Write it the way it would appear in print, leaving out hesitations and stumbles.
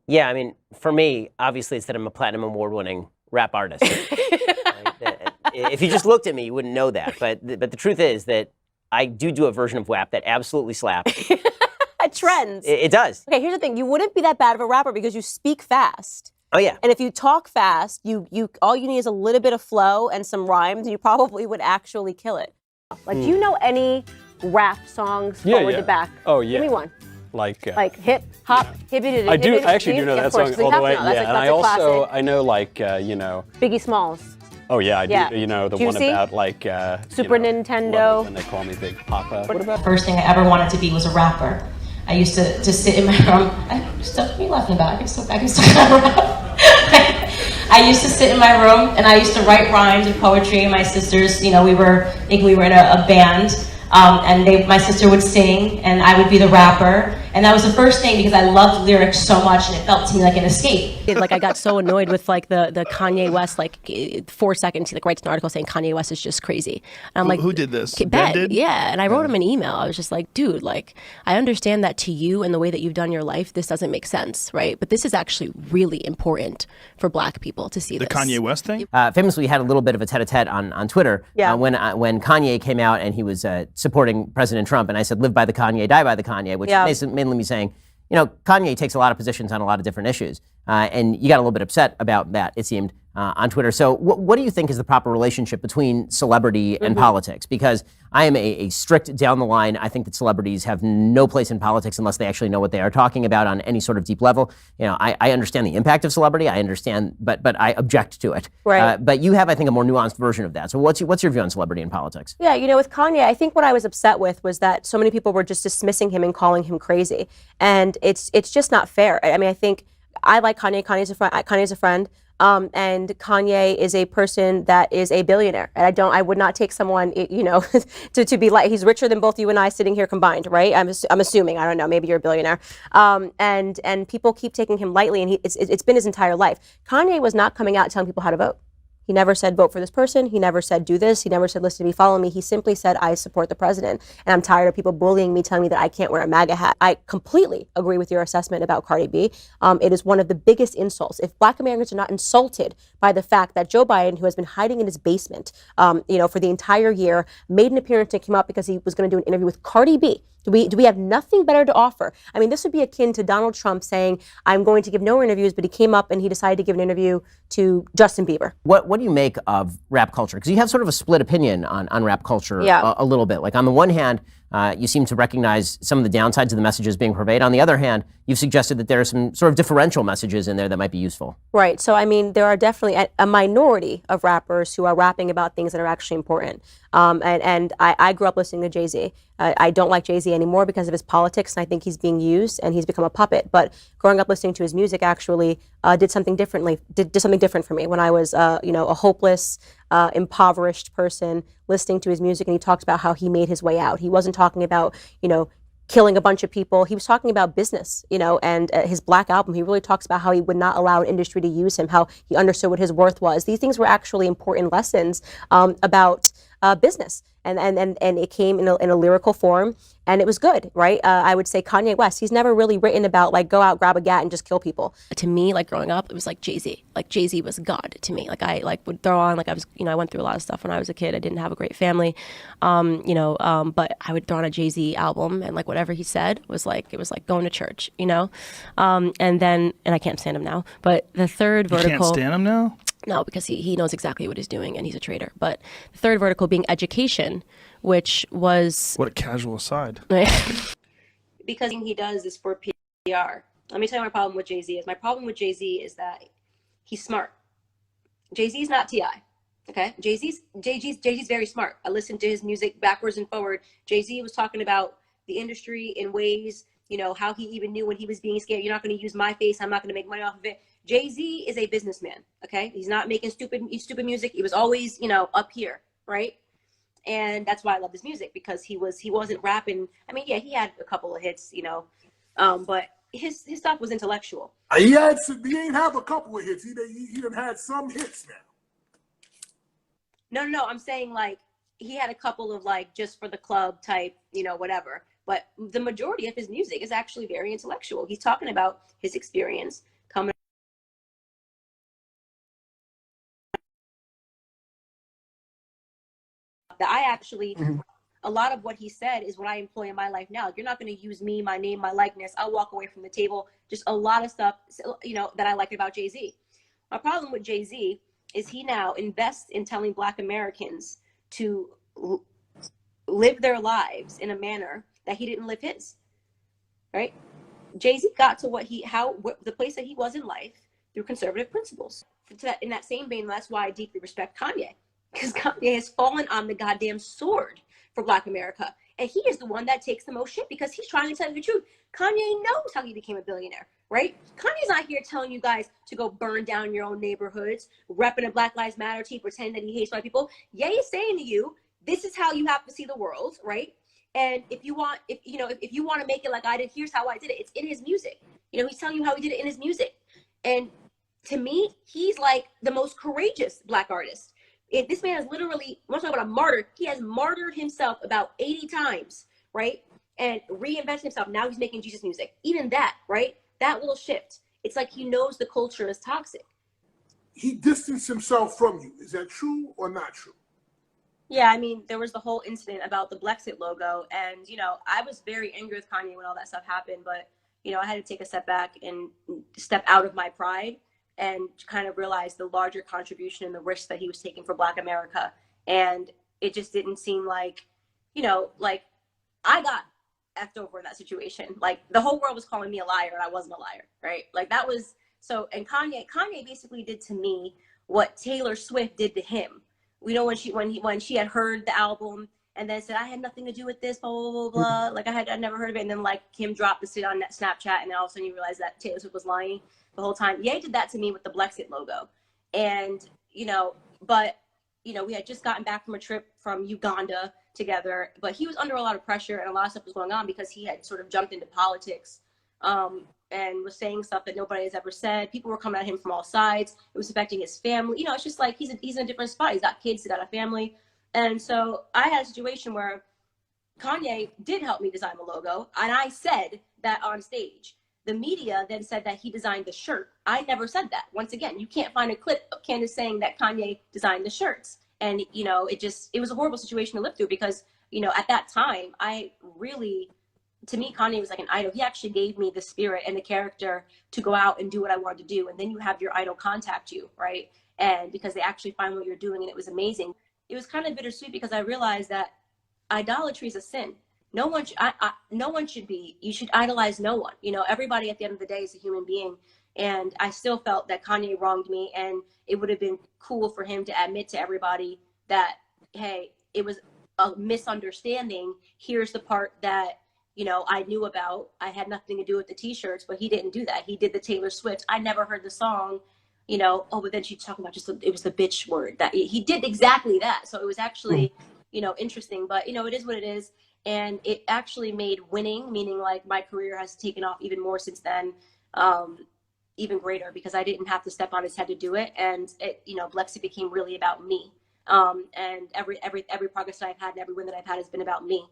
Yeah, I mean, for me, obviously, it's that I'm a platinum award-winning rap artist. Right? If you just looked at me, you wouldn't know that. But the truth is that I do a version of WAP that absolutely slaps. It trends. It does. Okay, here's the thing. You wouldn't be that bad of a rapper because you speak fast. Oh, yeah. And if you talk fast, you all you need is a little bit of flow and some rhymes, and you probably would actually kill it. Like, do you know any rap songs forward to back? Oh, yeah. Give me one. Like hip hop, hibbity. I actually do know that song all the way. Yeah, and I also I know like you know Biggie Smalls. Oh yeah, I do. You know the Juicy? one about like Super you know, Nintendo. when they call me Big Papa. What about? First thing I ever wanted to be was a rapper. I used to sit in my room. What are you laughing about? I can still rap. I used to sit in my room and I used to write rhymes and poetry. And my sisters, you know, we were in a band. And my sister would sing, and I would be the rapper. And that was the first thing because I loved lyrics so much, and it felt to me like an escape. Like, I got so annoyed with like the Kanye West, like 4 seconds, he like writes an article saying Kanye West is just crazy. And I'm like, who did this? Ben did? Yeah, and I wrote him an email. I was just like, dude, like, I understand that to you and the way that you've done your life, this doesn't make sense, right? But this is actually really important for Black people to see the Kanye West thing. Famously, we had a little bit of a tete-a-tete on Twitter when Kanye came out and he was supporting President Trump, and I said, "Live by the Kanye, die by the Kanye," which mainly me saying, you know, Kanye takes a lot of positions on a lot of different issues, and you got a little bit upset about that, it seemed, on Twitter. So what do you think is the proper relationship between celebrity and politics? Because I am a strict down the line. I think that celebrities have no place in politics unless they actually know what they are talking about on any sort of deep level. You know, I understand the impact of celebrity. I understand, but I object to it. Right. But you have, I think, a more nuanced version of that. So what's your view on celebrity and politics? Yeah, you know, with Kanye, I think what I was upset with was that so many people were just dismissing him and calling him crazy, and it's just not fair. I mean, I think I like Kanye. Kanye's a friend. And Kanye is a person that is a billionaire. And I would not take someone, you know, to be like, he's richer than both you and I sitting here combined, right? I'm assuming, I don't know, maybe you're a billionaire. And people keep taking him lightly, and it's been his entire life. Kanye was not coming out telling people how to vote. He never said, vote for this person. He never said, do this. He never said, listen to me, follow me. He simply said, I support the president. And I'm tired of people bullying me, telling me that I can't wear a MAGA hat. I completely agree with your assessment about Cardi B. It is one of the biggest insults. If Black Americans are not insulted by the fact that Joe Biden, who has been hiding in his basement, you know, for the entire year, made an appearance and came out because he was going to do an interview with Cardi B. Do we have nothing better to offer? I mean, this would be akin to Donald Trump saying, I'm going to give no interviews, but he came up and he decided to give an interview to Justin Bieber. What do you make of rap culture? Because you have sort of a split opinion on rap culture a little bit. Like, on the one hand, you seem to recognize some of the downsides of the messages being purveyed. On the other hand, you've suggested that there are some sort of differential messages in there that might be useful. Right. So, I mean, there are definitely a minority of rappers who are rapping about things that are actually important. And I grew up listening to Jay-Z. I don't like Jay-Z anymore because of his politics, and I think he's being used and he's become a puppet. But growing up listening to his music actually did something different for me when I was, you know, a hopeless, impoverished person listening to his music, and he talked about how he made his way out. He wasn't talking about, you know, killing a bunch of people. He was talking about business, you know, and his Black Album, he really talks about how he would not allow an industry to use him, how he understood what his worth was. These things were actually important lessons about business. And it came in a lyrical form, and it was good, right? I would say Kanye West, he's never really written about, like, go out, grab a gat, and just kill people. To me, like, growing up, it was like Jay-Z. Like, Jay-Z was God to me. Like, I would throw on, like, I was, you know, I went through a lot of stuff when I was a kid. I didn't have a great family, you know, but I would throw on a Jay-Z album, and, like, whatever he said was like, it was like going to church, you know? And I can't stand him now. But the third vertical. You can't stand him now? No, because he knows exactly what he's doing, and he's a traitor. But the third vertical being education, which was... What a casual aside. Because he does this for PR. Let me tell you my problem with Jay-Z is. My problem with Jay-Z is that he's smart. Jay-Z's not T.I., okay? Jay-Z's very smart. I listened to his music backwards and forward. Jay-Z was talking about the industry in ways, you know, how he even knew when he was being scared. You're not going to use my face. I'm not going to make money off of it. Jay-Z is a businessman, okay? He's not making stupid music. He was always, you know, up here, right? And that's why I love his music, because he wasn't rapping. I mean, yeah, he had a couple of hits, you know, but his stuff was intellectual. He ain't have a couple of hits. He done had some hits now. No, I'm saying, like, he had a couple of, like, just for the club type, you know, whatever. But the majority of his music is actually very intellectual. He's talking about his experience that I actually, a lot of what he said is what I employ in my life now. You're not going to use me, my name, my likeness. I'll walk away from the table. Just a lot of stuff, you know, that I like about Jay-Z. My problem with Jay-Z is he now invests in telling Black Americans to live their lives in a manner that he didn't live his, right? Jay-Z got to the place that he was in life through conservative principles. In that same vein, that's why I deeply respect Kanye, because Kanye has fallen on the goddamn sword for Black America. And he is the one that takes the most shit because he's trying to tell you the truth. Kanye knows how he became a billionaire, right? Kanye's not here telling you guys to go burn down your own neighborhoods, repping a Black Lives Matter tee, pretending that he hates white people. Yeah, he's saying to you, this is how you have to see the world, right? And if you want to make it like I did, here's how I did it. It's in his music. You know, he's telling you how he did it in his music. And to me, he's like the most courageous Black artist. This man has literally, I'm talking about a martyr. He has martyred himself about 80 times, right? And reinvented himself. Now he's making Jesus music. Even that, right? That little shift. It's like he knows the culture is toxic. He distanced himself from you. Is that true or not true? Yeah, I mean, there was the whole incident about the Blexit logo. And, you know, I was very angry with Kanye when all that stuff happened. But, you know, I had to take a step back and step out of my pride and kind of realize the larger contribution and the risk that he was taking for Black America. And it just didn't seem like, you know, like I got effed over in that situation. Like the whole world was calling me a liar and I wasn't a liar, right? Like that was so, and Kanye basically did to me what Taylor Swift did to him. You know, when she had heard the album and then said, I had nothing to do with this, blah, blah, blah, blah. Like I'd never heard of it. And then like Kim dropped the shit on Snapchat and then all of a sudden you realize that Taylor Swift was lying the whole time. Ye did that to me with the Blexit logo. And, you know, but, you know, we had just gotten back from a trip from Uganda together, but he was under a lot of pressure and a lot of stuff was going on because he had sort of jumped into politics and was saying stuff that nobody has ever said. People were coming at him from all sides. It was affecting his family. You know, it's just like he's in a different spot. He's got kids, he's got a family. And so I had a situation where Kanye did help me design the logo. And I said that on stage. The media then said that he designed the shirt. I never said that. Once again, you can't find a clip of Candace saying that Kanye designed the shirts. And, you know, it was a horrible situation to live through because, you know, at that time, to me, Kanye was like an idol. He actually gave me the spirit and the character to go out and do what I wanted to do. And then you have your idol contact you, right? And because they actually find what you're doing, and it was amazing. It was kind of bittersweet because I realized that idolatry is a sin. No one you should idolize no one. You know, everybody at the end of the day is a human being. And I still felt that Kanye wronged me, and it would have been cool for him to admit to everybody that, hey, it was a misunderstanding. Here's the part that, you know, I knew about. I had nothing to do with the t-shirts, but he didn't do that. He did the Taylor Swift. I never heard the song, you know, but then she's talking about it was the bitch word. That he did exactly that. So it was actually, you know, interesting, but, you know, it is what it is. And it actually made winning, meaning like my career has taken off even more since then, even greater, because I didn't have to step on his head to do it. And it, you know, Blexit became really about me. And every progress that I've had and every win that I've had has been about me.